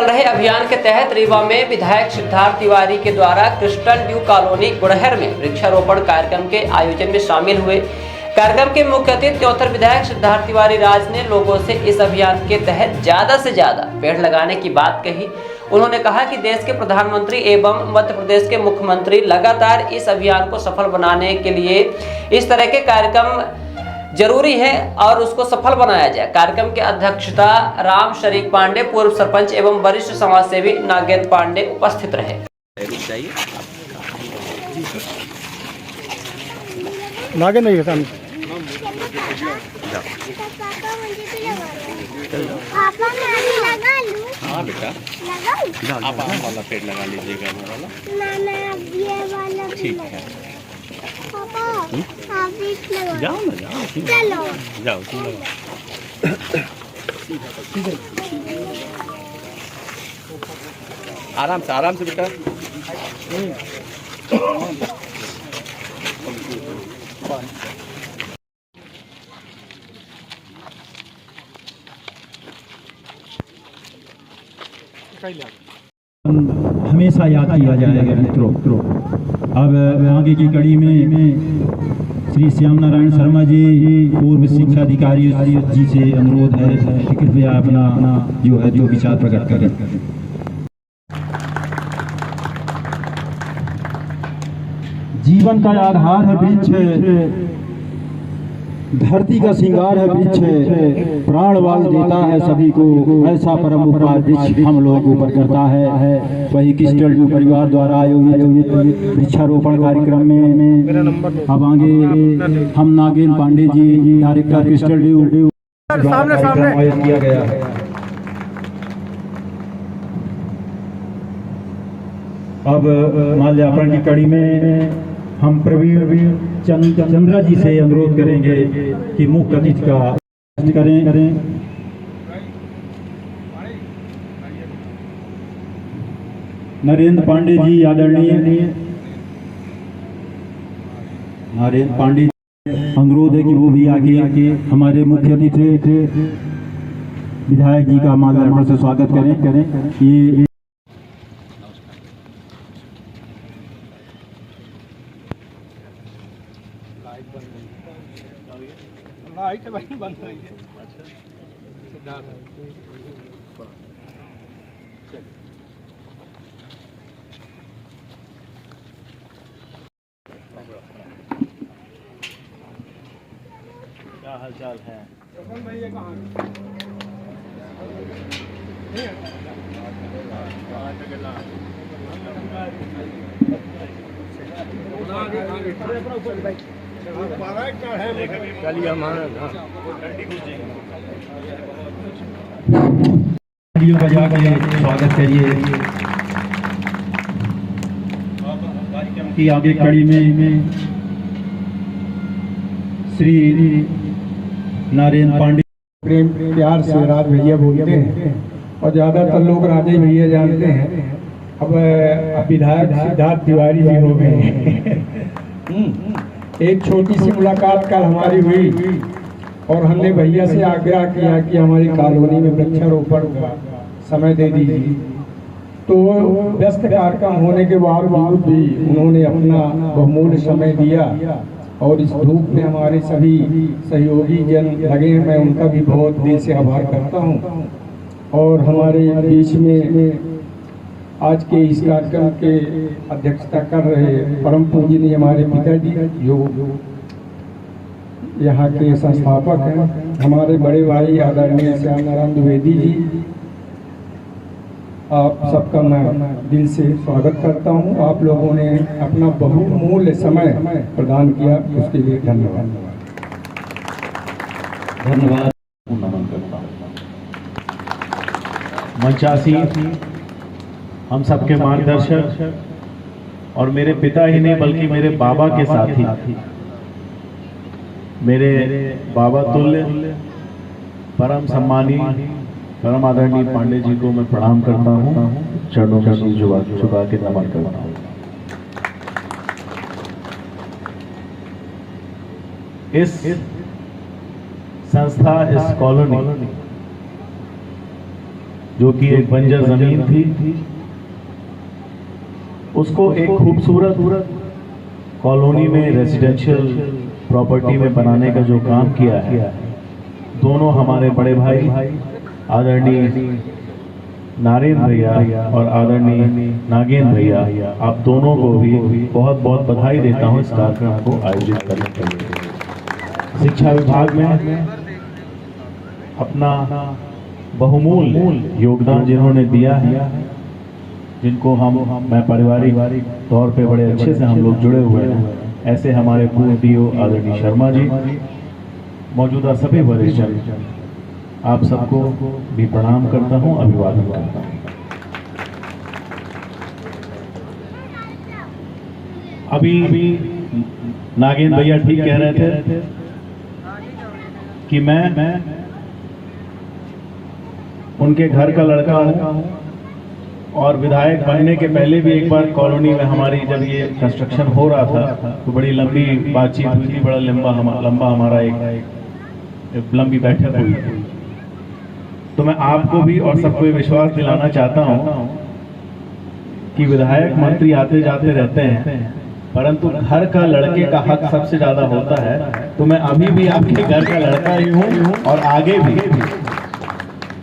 चल रहे अभियान के तहत रीवा में विधायक सिद्धार्थ तिवारी के द्वारा क्रिस्टल ड्यू कॉलोनी गुड़हर में वृक्षारोपण कार्यक्रम के आयोजन में शामिल हुए। कार्यक्रम के मुख्य अतिथि चौथर विधायक सिद्धार्थ तिवारी राज ने लोगों से इस अभियान के तहत ज्यादा से ज्यादा पेड़ लगाने की बात कही। उन्होंने कहा कि देश के प्रधानमंत्री एवं मध्य प्रदेश के मुख्यमंत्री लगातार इस अभियान को सफल बनाने के लिए इस तरह के कार्यक्रम जरूरी है और उसको सफल बनाया जाए। कार्यक्रम की अध्यक्षता राम शरीक पांडे, पूर्व सरपंच एवं वरिष्ठ समाजसेवी नागेंद्र पांडे उपस्थित रहे। नागेंद्र नहीं है पापा मैं अभी लगा लूं। हाँ बेटा लगाओ। आप आम वाला पेड़ लगा लीजिएगा वाला। ना ये वाला ठीक है पापा आप भी लगा। जाओ ना जाओ। चलो जाओ तुम लगाओ। आराम से बेटा। हमेशा याद किया जाएगा मित्रों। अब आगे की कड़ी में श्री श्याम नारायण शर्मा जी पूर्व शिक्षा अधिकारी जी से अनुरोध है कि कृपया अपना जो है जो विचार प्रकट करें। जीवन का आधार है वृक्ष, धरती का श्रृंगार है वृक्ष, प्राण वायु देता है सभी को, ऐसा परम उपकार वृक्ष हम लोगों के ऊपर करता है। वही क्रिस्टल ड्यू परिवार द्वारा आयोजित वृक्षारोपण कार्यक्रम में अब आगे हम Nagendra Pandey ji director crystal due आयोजित किया गया है। अब माल्यार्पण की कड़ी में हम प्रवीण चंद्रा जी से अनुरोध करेंगे कि मुख्य अतिथि का करें। नरेंद्र पांडे जी आदरणीय नरेंद्र पांडे अनुरोध है कि वो भी आगे हमारे मुख्य अतिथि विधायक जी का माल्यार्पण से स्वागत करें। ये बंद रही है। क्या हाल चाल है? बजा के स्वागत करिए। की आगे कड़ी में श्री नारायण पांडे प्रेम प्यार से राज भैया बोलते हैं और ज़्यादातर लोग राजे भैया जानते हैं। अब विधायक सिद्धार्थ तिवारी जी हो गए हैं। एक छोटी सी मुलाकात कल हमारी हुई और हमने भैया से आग्रह किया कि हमारी कॉलोनी में वृक्षारोपण का समय दे दीजिए। तो व्यस्त कार्यक्रम होने के बावजूद भी उन्होंने अपना बहुमूल्य समय दिया और इस धूप में हमारे सभी सहयोगी जन लगे हैं। मैं उनका भी बहुत दिल से आभार करता हूं। और हमारे बीच में आज के इस कार्यक्रम के अध्यक्षता कर रहे परम पूजनीय हमारे पिताजी जो यहाँ के संस्थापक हैं, हमारे बड़े भाई आदरणीय श्याम नारायण द्विवेदी जी, आप सबका मैं दिल से स्वागत करता हूँ। आप लोगों ने अपना बहुमूल्य समय प्रदान किया, उसके लिए धन्यवाद। धन्यवाद नमन करता हूँ। मंचासी हम सबके मार्गदर्शक और मेरे पिता ही नहीं बल्कि मेरे बाबा के साथी, मेरे बाबा तुल्य परम सम्मानी परम आदरणीय पांडे जी को मैं प्रणाम करता हूँ, चरणों में शीश झुका के नमन करता हूँ। इस संस्था, इस कॉलोनी जो कि एक बंजर जमीन थी, उसको एक खूबसूरत कॉलोनी में रेजिडेंशियल प्रॉपर्टी में बनाने का जो काम किया है, दोनों हमारे बड़े भाई आदरणीय नरेंद्र भैया और आदरणीय नागेंद्र भैया, आप दोनों को भी बहुत बहुत बधाई देता हूं इस कार्यक्रम को आयोजित करने के लिए। शिक्षा विभाग में अपना बहुमूल्य योगदान जिन्होंने दिया है, जिनको मैं पारिवारिक तौर पे बड़े अच्छे से हम लोग जुड़े हुए हैं, ऐसे हमारे पूर्व डीओ आदरणीय शर्मा जी, मौजूदा सभी वरिष्ठ, आप सबको भी प्रणाम करता हूं, अभिवादन करता हूं। अभी नागेंद्र भैया ठीक कह रहे थे कि मैं उनके घर का लड़का हूं और विधायक बनने के पहले भी एक बार कॉलोनी में हमारी जब ये कंस्ट्रक्शन हो रहा था तो बड़ी लंबी बातचीत हुई थी, बड़ा लंबा हमारा एक लंबी बैठक हुई थी। तो मैं आपको भी और सबको विश्वास दिलाना चाहता हूं कि विधायक मंत्री आते जाते रहते हैं, परंतु घर का लड़के का हक सबसे ज्यादा होता है। तो मैं अभी भी आपके घर का लड़का ही हूं और आगे भी,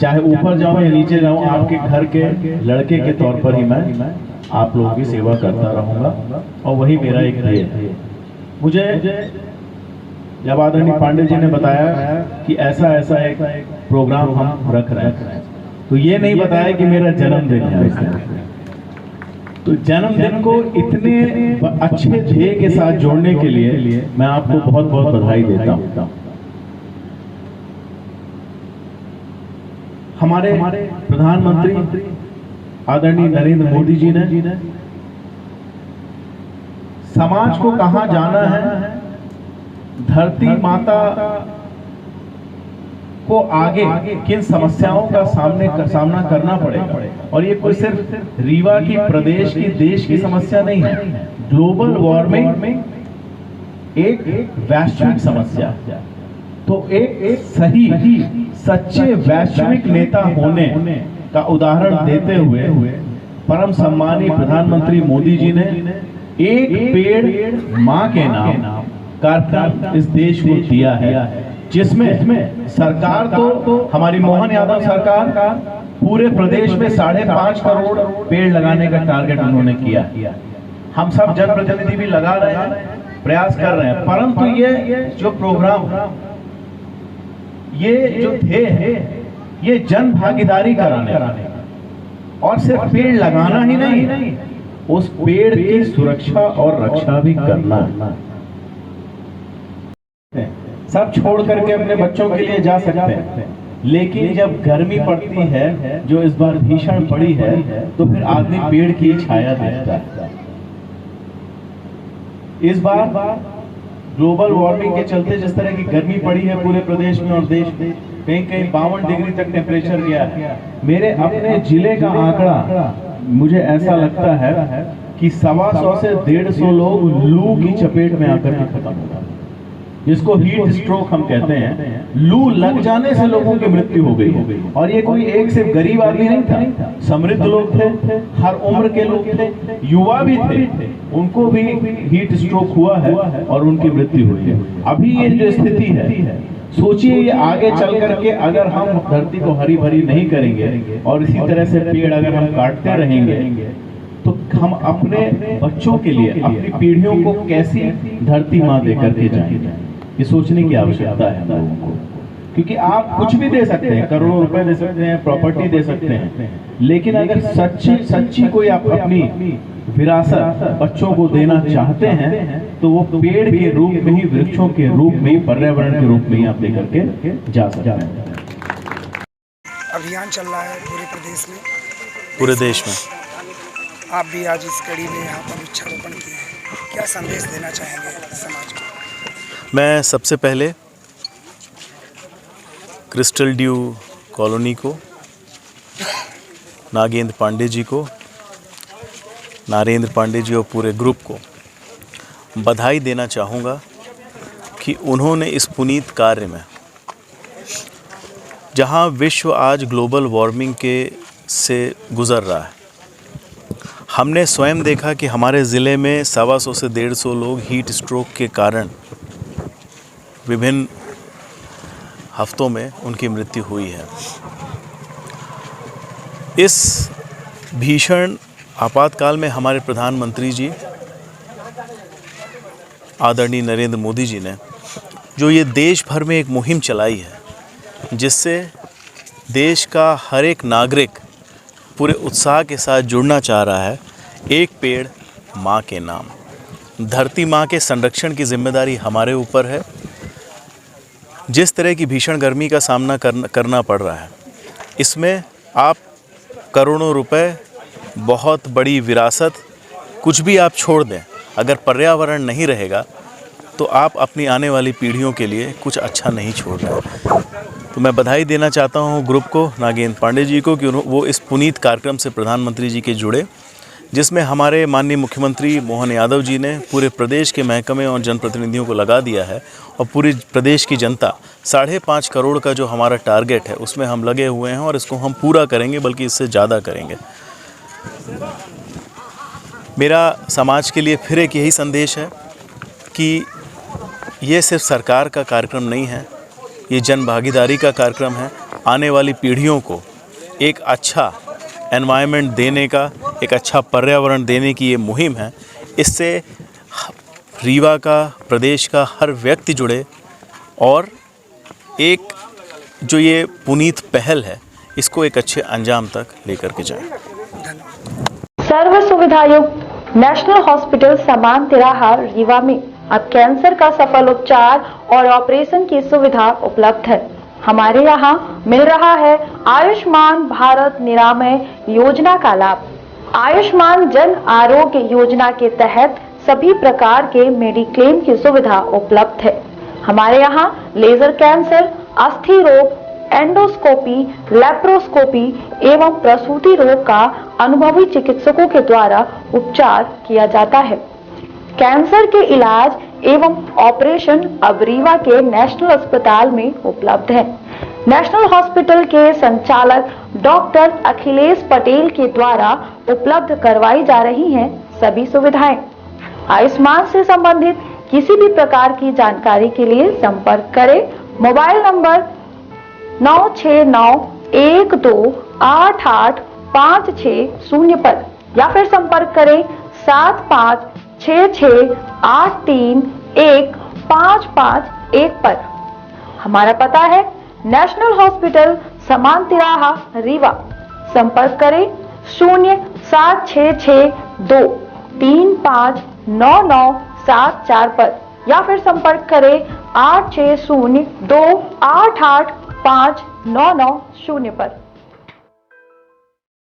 चाहे ऊपर जाऊं या नीचे जाऊं, आपके घर के लड़के के तौर पर ही मैं आप लोगों की सेवा करता रहूंगा और वही मेरा एक ध्येय है। मुझे जब आदरणीय पांडे जी ने बताया कि ऐसा एक प्रोग्राम हम रख रहे हैं, तो ये नहीं बताया कि मेरा जन्मदिन है। तो जन्मदिन को इतने अच्छे ध्येय के साथ जोड़ने के लिए मैं आपको बहुत बहुत बधाई देता हूं। हमारे प्रधानमंत्री आदरणीय नरेंद्र मोदी जी ने समाज को कहां जाना है, धरती माता को आगे किन समस्याओं का सामना करना पड़ेगा, और ये कोई सिर्फ रीवा की, प्रदेश की, देश की समस्या नहीं है। ग्लोबल वार्मिंग एक वैश्विक समस्या है। तो एक सही सच्चे वैश्विक नेता होने का उदाहरण देते हुए परम सम्मानीय प्रधानमंत्री मोदी जी ने एक पेड़ मां के नाम कार्यक्रम इस देश को दिया है, जिसमें सरकार तो हमारी मोहन यादव सरकार पूरे प्रदेश में 5.5 करोड़ पेड़ लगाने का टारगेट उन्होंने किया। हम सब जनप्रतिनिधि भी लगा रहे हैं, प्रयास कर रहे हैं, परंतु ये जो प्रोग्राम, ये जो ध्येय है, ये जन भागीदारी कराने और सिर्फ पेड़ लगाना ही नहीं, उस पेड़ की सुरक्षा और रक्षा भी करना। सब छोड़ करके अपने बच्चों के लिए जा सकते हैं, लेकिन जब गर्मी पड़ती है, जो इस बार भीषण पड़ी है, तो फिर आदमी पेड़ की छाया देखता है। इस बार ग्लोबल वार्मिंग के चलते जिस तरह की गर्मी पड़ी है पूरे प्रदेश में और देश में, कहीं 52 डिग्री तक टेम्परेचर गया है। मेरे अपने जिले का आंकड़ा, मुझे ऐसा लगता है कि 125 से 150 लोग लू की चपेट में आकर के खत्म हो गए, जिसको हीट स्ट्रोक हम कहते हैं। लू लग जाने से लोगों की मृत्यु हो गई, और ये कोई एक सिर्फ गरीब आदमी नहीं था, समृद्ध लोग थे, हर उम्र के लोग थे, युवा भी थे, उनको भी हीट स्ट्रोक हुआ है और उनकी मृत्यु हुई है। अभी ये जो स्थिति है, सोचिए ये आगे चल करके अगर हम धरती को हरी भरी नहीं करेंगे और इसी तरह से पेड़ अगर हम काटते रहेंगे, तो हम अपने बच्चों के लिए, अपनी पीढ़ियों को कैसी धरती माँ दे करके जाएंगे, ये सोचने की आवश्यकता है हम लोगों को। क्योंकि आप कुछ भी दे सकते हैं, करोड़ों रुपए दे सकते हैं, प्रॉपर्टी दे सकते हैं, लेकिन अगर सच्ची कोई आप अपनी विरासत बच्चों को देना चाहते हैं, तो वो पेड़ के रूप में ही, वृक्षों के रूप में ही, पर्यावरण के रूप में ही आप लेकर के जा सकते हैं। अभियान चल रहा है पूरे प्रदेश में, पूरे देश में। आप भी आज इस कड़ी में यहाँ पर वृक्षारोपण किए हैं, क्या संदेश देना चाहेंगे समाज को? मैं सबसे पहले क्रिस्टल ड्यू कॉलोनी को, नागेंद्र पांडे जी को, नरेंद्र पांडे जी और पूरे ग्रुप को बधाई देना चाहूँगा कि उन्होंने इस पुनीत कार्य में, जहाँ विश्व आज ग्लोबल वार्मिंग के से गुज़र रहा है। हमने स्वयं देखा कि हमारे ज़िले में 125 से 150 लोग हीट स्ट्रोक के कारण विभिन्न हफ्तों में उनकी मृत्यु हुई है। इस भीषण आपातकाल में हमारे प्रधानमंत्री जी आदरणीय नरेंद्र मोदी जी ने जो ये देश भर में एक मुहिम चलाई है, जिससे देश का हर एक नागरिक पूरे उत्साह के साथ जुड़ना चाह रहा है, एक पेड़ माँ के नाम। धरती माँ के संरक्षण की जिम्मेदारी हमारे ऊपर है। जिस तरह की भीषण गर्मी का सामना करना पड़ रहा है, इसमें आप करोड़ों रुपए, बहुत बड़ी विरासत, कुछ भी आप छोड़ दें, अगर पर्यावरण नहीं रहेगा तो आप अपनी आने वाली पीढ़ियों के लिए कुछ अच्छा नहीं छोड़ रहे। तो मैं बधाई देना चाहता हूँ ग्रुप को, नागेंद्र पांडे जी को, कि वो इस पुनीत कार्यक्रम से प्रधानमंत्री जी के जुड़े, जिसमें हमारे माननीय मुख्यमंत्री मोहन यादव जी ने पूरे प्रदेश के महकमे और जनप्रतिनिधियों को लगा दिया है और पूरी प्रदेश की जनता 5.5 करोड़ का जो हमारा टारगेट है उसमें हम लगे हुए हैं और इसको हम पूरा करेंगे, बल्कि इससे ज़्यादा करेंगे। मेरा समाज के लिए फिर एक यही संदेश है कि ये सिर्फ सरकार का कार्यक्रम नहीं है, ये जन भागीदारी का कार्यक्रम है। आने वाली पीढ़ियों को एक अच्छा एनवायरनमेंट देने का, एक अच्छा पर्यावरण देने की ये मुहिम है। इससे रीवा का, प्रदेश का हर व्यक्ति जुड़े और एक जो ये पुनीत पहल है इसको एक अच्छे अंजाम तक लेकर के जाएं। सर्व सुविधायुक्त नेशनल हॉस्पिटल समान तिराहा रीवा में अब कैंसर का सफल उपचार और ऑपरेशन की सुविधा उपलब्ध है। हमारे यहाँ मिल रहा है आयुष्मान भारत निरामय योजना का लाभ। आयुष्मान जन आरोग्य योजना के तहत सभी प्रकार के मेडिक्लेम की सुविधा उपलब्ध है। हमारे यहाँ लेजर कैंसर, अस्थि रोग, एंडोस्कोपी, लेप्रोस्कोपी एवं प्रसूति रोग का अनुभवी चिकित्सकों के द्वारा उपचार किया जाता है। कैंसर के इलाज एवं ऑपरेशन अब रीवा के नेशनल अस्पताल में उपलब्ध है। नेशनल हॉस्पिटल के संचालक डॉक्टर अखिलेश पटेल के द्वारा उपलब्ध करवाई जा रही हैं सभी सुविधाएं। आयुष्मान से संबंधित किसी भी प्रकार की जानकारी के लिए संपर्क करें मोबाइल नंबर 9691288560 पर या फिर संपर्क करें 7566831551 पर। हमारा पता है नेशनल हॉस्पिटल समान तिराहा रीवा। संपर्क करें 07662359974 पर या फिर संपर्क करें 8602885990 पर।